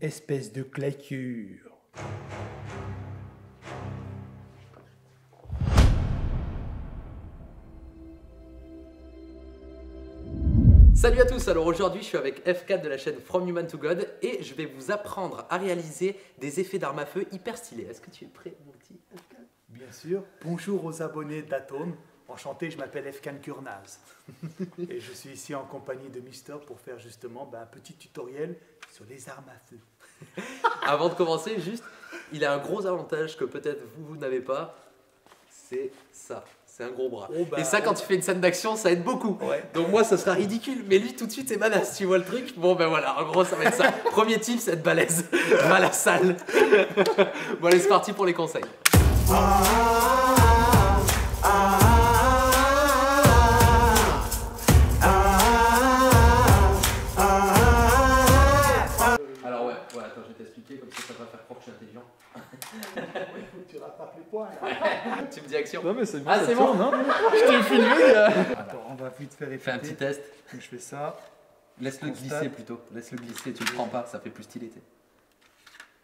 Espèce de claquure. Salut à tous, alors aujourd'hui je suis avec F4 de la chaîne From Human to God et je vais vous apprendre à réaliser des effets d'armes à feu hyper stylés. Est-ce que tu es prêt mon petit F4? Bien sûr. Bonjour aux abonnés d'Atome. Enchanté, je m'appelle F4 Kurnaz. Et je suis ici en compagnie de Mister pour faire justement un petit tutoriel sur les armes à feu. Avant de commencer, juste, il a un gros avantage que peut-être vous n'avez pas, c'est ça. C'est un gros bras. Oh bah, et ça, quand tu fais une scène d'action, ça aide beaucoup. Ouais. Donc moi, ça sera ridicule. Mais lui, tout de suite, c'est badass. Tu vois le truc? Bon, ben voilà. En gros, ça va être ça. Premier tip, c'est être balèze. Va à la salle. Bon, allez, c'est parti pour les conseils. Alors ouais, attends, je vais t'expliquer. Comme ça va faire croire que je suis intelligent. Tu rattrapes les points. Tu me dis action. Non mais c'est bon. Ah c'est bon, non? Je t'ai filmé gars. Attends, on va vite faire Fais un petit test. Donc je fais ça. Laisse-le glisser plutôt. Laisse-le glisser, tu le prends pas, ça fait plus stylé.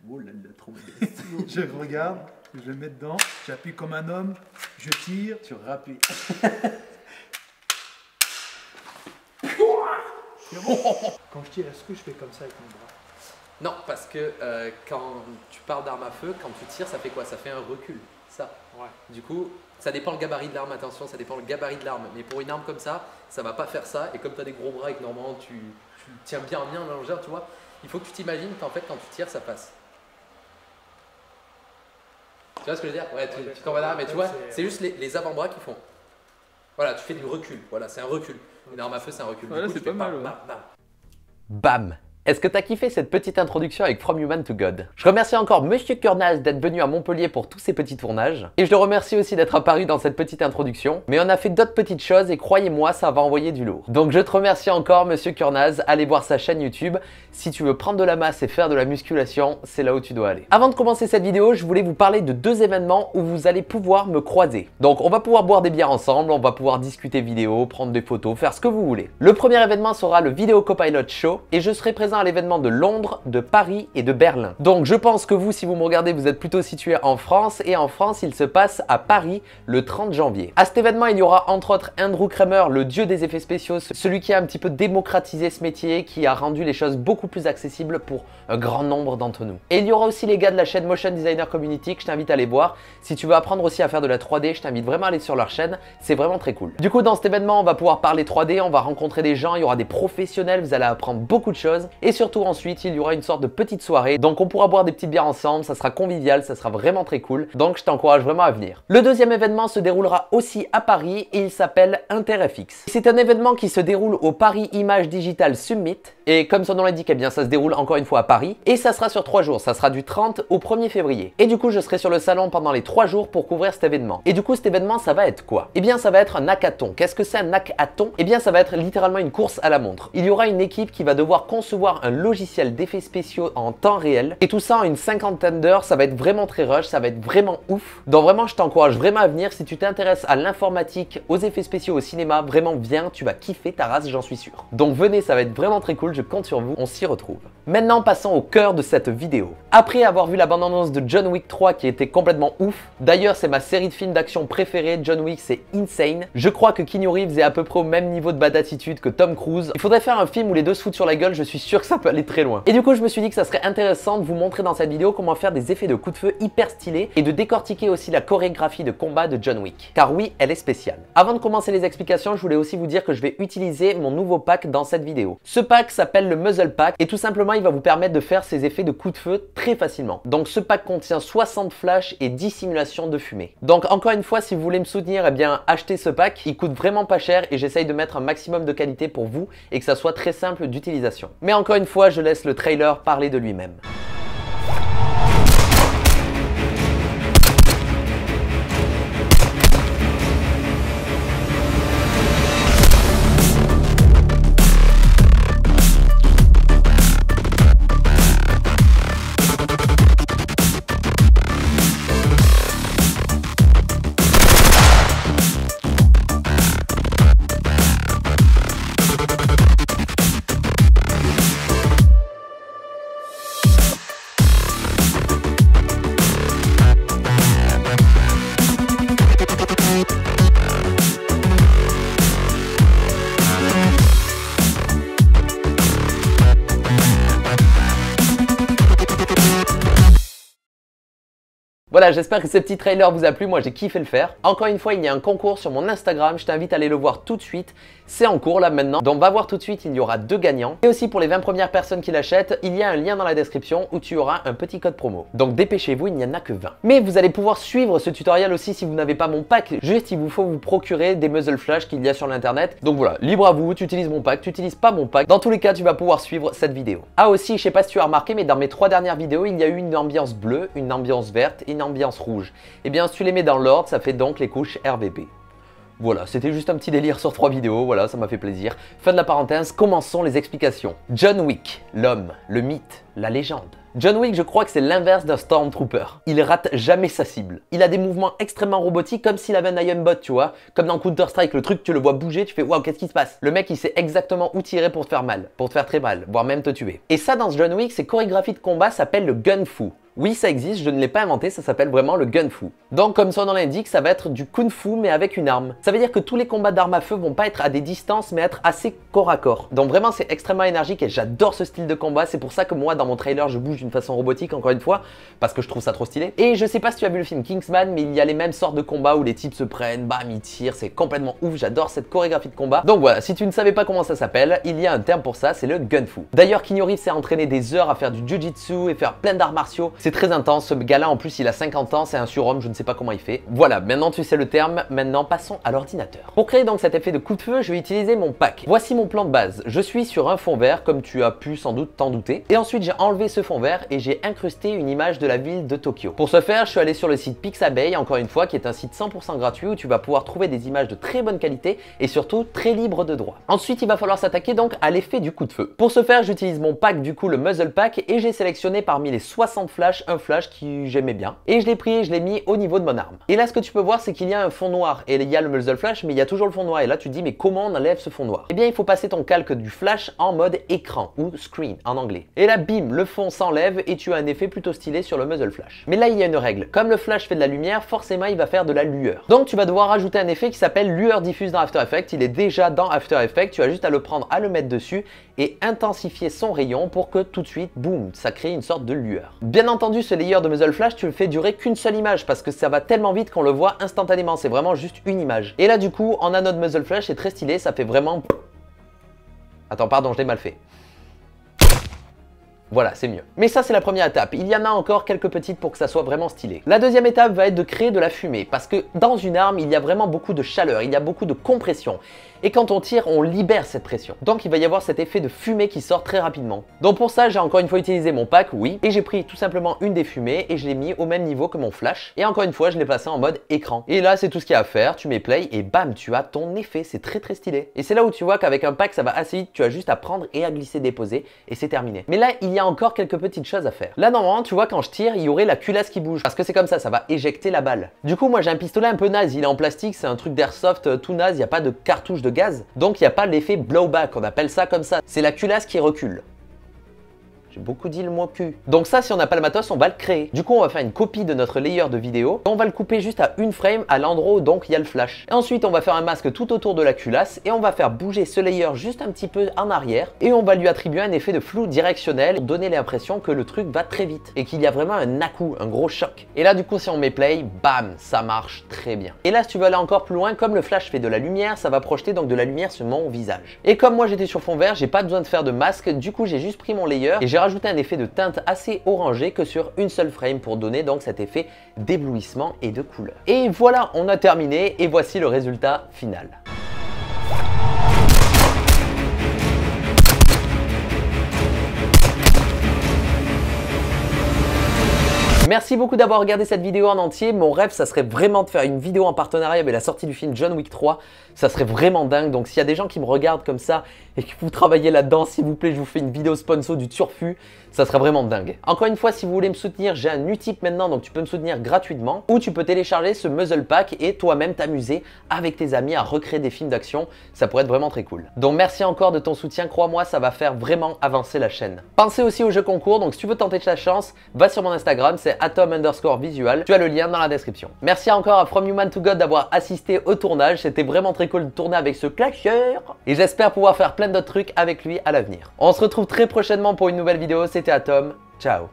Oh là là, trop modeste. Je regarde, je le mets dedans, j'appuie comme un homme, je tire. Tu rappuies. Quand je tire, est-ce que je fais comme ça avec mon bras? Non, parce que quand tu parles d'arme à feu, quand tu tires, ça fait quoi? Ça fait un recul, ça. Ouais. Du coup, ça dépend le gabarit de l'arme, attention, ça dépend le gabarit de l'arme. Mais pour une arme comme ça va pas faire ça. Et comme tu as des gros bras et que normalement tu tiens bien en longeur, tu vois, il faut que tu t'imagines qu'en fait, quand tu tires, ça passe. Tu vois ce que je veux dire? Ouais, tu comprends là, mais tu vois, c'est juste les avant-bras qui font. Voilà, tu fais du recul. Voilà, c'est un recul. Une arme à feu, c'est un recul. Voilà, c'est pas mal. Bam! Est-ce que t'as kiffé cette petite introduction avec From Human to God? Je remercie encore Monsieur Kurnaz d'être venu à Montpellier pour tous ces petits tournages. Et je le remercie aussi d'être apparu dans cette petite introduction. Mais on a fait d'autres petites choses et croyez-moi, ça va envoyer du lourd. Donc je te remercie encore Monsieur Kurnaz. Allez voir sa chaîne YouTube. Si tu veux prendre de la masse et faire de la musculation, c'est là où tu dois aller. Avant de commencer cette vidéo, je voulais vous parler de deux événements où vous allez pouvoir me croiser. Donc on va pouvoir boire des bières ensemble, on va pouvoir discuter vidéo, prendre des photos, faire ce que vous voulez. Le premier événement sera le Video Copilot Show et je serai présent à l'événement de Londres, de Paris et de Berlin. Donc je pense que vous, si vous me regardez, vous êtes plutôt situé en France et en France, il se passe à Paris le 30 janvier. À cet événement, il y aura entre autres Andrew Kramer, le dieu des effets spéciaux, celui qui a un petit peu démocratisé ce métier, qui a rendu les choses beaucoup plus accessibles pour un grand nombre d'entre nous. Et il y aura aussi les gars de la chaîne Motion Designer Community que je t'invite à aller voir. Si tu veux apprendre aussi à faire de la 3D, je t'invite vraiment à aller sur leur chaîne, c'est vraiment très cool. Du coup, dans cet événement, on va pouvoir parler 3D, on va rencontrer des gens, il y aura des professionnels, vous allez apprendre beaucoup de choses et surtout ensuite, il y aura une sorte de petite soirée. Donc on pourra boire des petites bières ensemble, ça sera convivial, ça sera vraiment très cool. Donc je t'encourage vraiment à venir. Le deuxième événement se déroulera aussi à Paris et il s'appelle InterFX. C'est un événement qui se déroule au Paris Image Digital Summit et comme son nom l'indique, eh bien ça se déroule encore une fois à Paris et ça sera sur 3 jours. Ça sera du 30 au 1er février. Et du coup, je serai sur le salon pendant les 3 jours pour couvrir cet événement. Et du coup, cet événement, ça va être quoi? Eh bien, ça va être un hackathon. Qu'est-ce que c'est un hackathon? Eh bien, ça va être littéralement une course à la montre. Il y aura une équipe qui va devoir concevoir un logiciel d'effets spéciaux en temps réel et tout ça en une 50aine d'heures. Ça va être vraiment très rush, ça va être vraiment ouf. Donc vraiment, je t'encourage vraiment à venir. Si tu t'intéresses à l'informatique, aux effets spéciaux, au cinéma, vraiment viens, tu vas kiffer ta race, j'en suis sûr. Donc venez, ça va être vraiment très cool, je compte sur vous, on s'y retrouve. Maintenant, passons au cœur de cette vidéo. Après avoir vu la bande-annonce de John Wick 3 qui était complètement ouf, d'ailleurs c'est ma série de films d'action préférée, John Wick c'est insane. Je crois que Keanu Reeves est à peu près au même niveau de badattitude que Tom Cruise. Il faudrait faire un film où les deux se foutent sur la gueule, je suis sûr que ça peut aller très loin. Et du coup, je me suis dit que ça serait intéressant de vous montrer dans cette vidéo comment faire des effets de coups de feu hyper stylés et de décortiquer aussi la chorégraphie de combat de John Wick. Car oui, elle est spéciale. Avant de commencer les explications, je voulais aussi vous dire que je vais utiliser mon nouveau pack dans cette vidéo. Ce pack s'appelle le Muzzle Pack et tout simplement, il va vous permettre de faire ces effets de coups de feu très facilement. Donc ce pack contient 60 flashs et 10 simulations de fumée. Donc encore une fois, si vous voulez me soutenir, eh bien achetez ce pack. Il coûte vraiment pas cher et j'essaye de mettre un maximum de qualité pour vous et que ça soit très simple d'utilisation. Mais encore une fois, je laisse le trailer parler de lui-même. Voilà, j'espère que ce petit trailer vous a plu, moi j'ai kiffé le faire. Encore une fois, il y a un concours sur mon Instagram, je t'invite à aller le voir tout de suite. C'est en cours là maintenant, donc va voir tout de suite, il y aura 2 gagnants. Et aussi pour les 20 premières personnes qui l'achètent, il y a un lien dans la description où tu auras un petit code promo. Donc dépêchez-vous, il n'y en a que 20. Mais vous allez pouvoir suivre ce tutoriel aussi si vous n'avez pas mon pack. Juste, il vous faut vous procurer des muzzle flash qu'il y a sur l'internet. Donc voilà, libre à vous, tu utilises mon pack, tu utilises pas mon pack. Dans tous les cas, tu vas pouvoir suivre cette vidéo. Ah aussi, je sais pas si tu as remarqué, mais dans mes 3 dernières vidéos, il y a eu une ambiance bleue, une ambiance verte et une ambiance rouge. Et bien, si tu les mets dans l'ordre, ça fait donc les couches RVP. Voilà, c'était juste un petit délire sur 3 vidéos, voilà, ça m'a fait plaisir. Fin de la parenthèse, commençons les explications. John Wick, l'homme, le mythe, la légende. John Wick, je crois que c'est l'inverse d'un Stormtrooper. Il rate jamais sa cible. Il a des mouvements extrêmement robotiques comme s'il avait un aimbot, tu vois. Comme dans Counter-Strike, le truc, tu le vois bouger, tu fais waouh, qu'est-ce qui se passe? Le mec, il sait exactement où tirer pour te faire mal, pour te faire très mal, voire même te tuer. Et ça, dans John Wick, ces chorégraphies de combat s'appellent le Gun Fu. Oui, ça existe, je ne l'ai pas inventé, ça s'appelle vraiment le Gun Fu. Donc, comme son nom l'indique, ça va être du Kung Fu, mais avec une arme. Ça veut dire que tous les combats d'armes à feu vont pas être à des distances, mais être assez corps à corps. Donc vraiment, c'est extrêmement énergique et j'adore ce style de combat. C'est pour ça que moi, dans mon trailer, je bouge d'une façon robotique, encore une fois, parce que je trouve ça trop stylé. Et je sais pas si tu as vu le film Kingsman, mais il y a les mêmes sortes de combats où les types se prennent, bam, ils tirent, c'est complètement ouf, j'adore cette chorégraphie de combat. Donc voilà, si tu ne savais pas comment ça s'appelle, il y a un terme pour ça, c'est le Gun Fu. D'ailleurs, Keanu Reeves s'est entraîné des heures à faire du Jiu-Jitsu et faire plein d'arts martiaux. C'est très intense, ce gars-là, en plus, il a 50 ans, c'est un surhomme, je ne sais pas comment il fait. Voilà, maintenant tu sais le terme, maintenant passons à l'ordinateur. Pour créer donc cet effet de coup de feu, je vais utiliser mon pack. Voici mon plan de base. Je suis sur un fond vert, comme tu as pu sans doute t'en douter. Et ensuite, j'ai enlevé ce fond vert et j'ai incrusté une image de la ville de Tokyo. Pour ce faire, je suis allé sur le site Pixabay, encore une fois, qui est un site 100% gratuit où tu vas pouvoir trouver des images de très bonne qualité et surtout très libre de droit. Ensuite, il va falloir s'attaquer donc à l'effet du coup de feu. Pour ce faire, j'utilise mon pack, du coup le Muzzle Pack, et j'ai sélectionné parmi les 60 flashs un flash qui j'aimais bien. Et je l'ai pris et je l'ai mis au niveau de mon arme. Et là, ce que tu peux voir, c'est qu'il y a un fond noir. Et il y a le muzzle flash, mais il y a toujours le fond noir. Et là, tu te dis, mais comment on enlève ce fond noir? Eh bien, il faut passer ton calque du flash en mode écran, ou screen en anglais. Et là, bim, le fond s'enlève et tu as un effet plutôt stylé sur le muzzle flash. Mais là, il y a une règle. Comme le flash fait de la lumière, forcément, il va faire de la lueur. Donc, tu vas devoir rajouter un effet qui s'appelle lueur diffuse dans After Effects. Il est déjà dans After Effects. Tu as juste à le prendre, à le mettre dessus et intensifier son rayon pour que tout de suite, boum, ça crée une sorte de lueur. Bien entendu, ce layer de muzzle flash, tu le fais durer qu'une seule image parce que ça va tellement vite qu'on le voit instantanément. C'est vraiment juste une image. Et là, du coup, en anode muzzle flash, c'est très stylé. Ça fait vraiment... Attends, pardon, je l'ai mal fait. Voilà, c'est mieux. Mais ça, c'est la première étape. Il y en a encore quelques petites pour que ça soit vraiment stylé. La deuxième étape va être de créer de la fumée parce que dans une arme, il y a vraiment beaucoup de chaleur, il y a beaucoup de compression. Et quand on tire, on libère cette pression. Donc il va y avoir cet effet de fumée qui sort très rapidement. Donc pour ça, j'ai encore une fois utilisé mon pack, oui, et j'ai pris tout simplement une des fumées et je l'ai mis au même niveau que mon flash. Et encore une fois, je l'ai placé en mode écran. Et là, c'est tout ce qu'il y a à faire. Tu mets play et bam, tu as ton effet. C'est très très stylé. Et c'est là où tu vois qu'avec un pack, ça va assez vite. Tu as juste à prendre et à glisser, déposer et c'est terminé. Mais là, il y a encore quelques petites choses à faire. Là, normalement, tu vois, quand je tire, il y aurait la culasse qui bouge parce que c'est comme ça va éjecter la balle. Du coup, moi, j'ai un pistolet un peu naze. Il est en plastique, c'est un truc d'airsoft tout naze. Il n'y a pas de cartouche de gaz. Donc, il n'y a pas l'effet blowback, on appelle ça comme ça. C'est la culasse qui recule. J'ai beaucoup dit le mot cul. Donc ça, si on n'a pas le matos, on va le créer. Du coup, on va faire une copie de notre layer de vidéo. On va le couper juste à une frame à l'endroit où donc il y a le flash. Et ensuite, on va faire un masque tout autour de la culasse et on va faire bouger ce layer juste un petit peu en arrière. Et on va lui attribuer un effet de flou directionnel pour donner l'impression que le truc va très vite et qu'il y a vraiment un à-coup, un gros choc. Et là, du coup, si on met play, bam, ça marche très bien. Et là, si tu veux aller encore plus loin, comme le flash fait de la lumière, ça va projeter donc de la lumière sur mon visage. Et comme moi, j'étais sur fond vert, j'ai pas besoin de faire de masque. Du coup, j'ai juste pris mon layer et j'ai rajouté un effet de teinte assez orangé que sur une seule frame pour donner donc cet effet d'éblouissement et de couleur. Et voilà, on a terminé et voici le résultat final. Merci beaucoup d'avoir regardé cette vidéo en entier. Mon rêve, ça serait vraiment de faire une vidéo en partenariat avec la sortie du film John Wick 3. Ça serait vraiment dingue. Donc, s'il y a des gens qui me regardent comme ça et que vous travaillez là-dedans, s'il vous plaît, je vous fais une vidéo sponsor du turfu. Ça serait vraiment dingue. Encore une fois, si vous voulez me soutenir, j'ai un Utip maintenant, donc tu peux me soutenir gratuitement. Ou tu peux télécharger ce Muzzle Pack et toi-même t'amuser avec tes amis à recréer des films d'action. Ça pourrait être vraiment très cool. Donc, merci encore de ton soutien. Crois-moi, ça va faire vraiment avancer la chaîne. Pensez aussi au jeu concours. Donc, si tu veux tenter ta chance, va sur mon Instagram, c'est atom_visual. Tu as le lien dans la description. Merci encore à From Human to God d'avoir assisté au tournage. C'était vraiment très cool de tourner avec ce claqueur. Et j'espère pouvoir faire plein d'autres trucs avec lui à l'avenir. On se retrouve très prochainement pour une nouvelle vidéo. C'était Atom. Ciao.